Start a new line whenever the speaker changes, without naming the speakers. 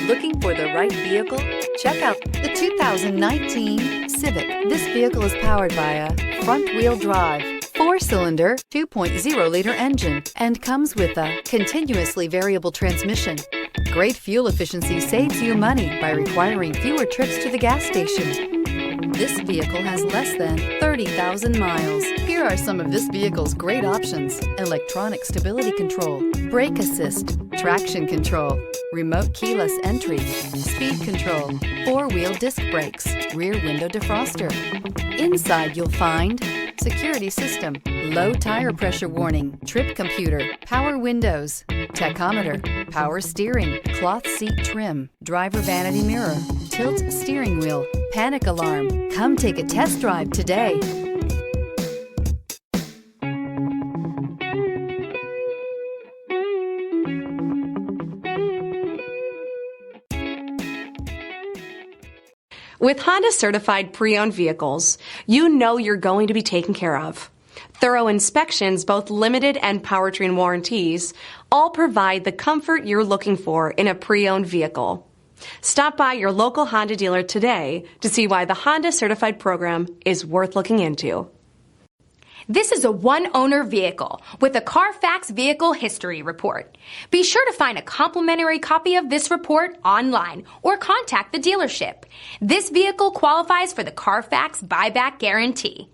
Looking for the right vehicle? Check out the 2019 Civic. This vehicle is powered by a front-wheel drive, 4-cylinder, 2.0-liter engine, and comes with a continuously variable transmission. Great fuel efficiency saves you money by requiring fewer trips to the gas station. This vehicle has less than 30,000 miles. Here are some of this vehicle's great options: electronic stability control, brake assist, traction control, remote keyless entry, speed control, 4-wheel disc brakes, rear window defroster. Inside you'll find security system, low tire pressure warning, trip computer, power windows, tachometer, power steering, cloth seat trim, driver vanity mirror, tilt steering wheel, panic alarm. Come take a test drive today.
With Honda certified pre-owned vehicles, you know you're going to be taken care of. Thorough inspections, both limited and powertrain warranties, all provide the comfort you're looking for in a pre-owned vehicle. Stop by your local Honda dealer today to see why the Honda certified program is worth looking into.
This is a one-owner vehicle with a CARFAX Vehicle History Report. Be sure to find a complimentary copy of this report online or contact the dealership. This vehicle qualifies for the CARFAX Buyback Guarantee.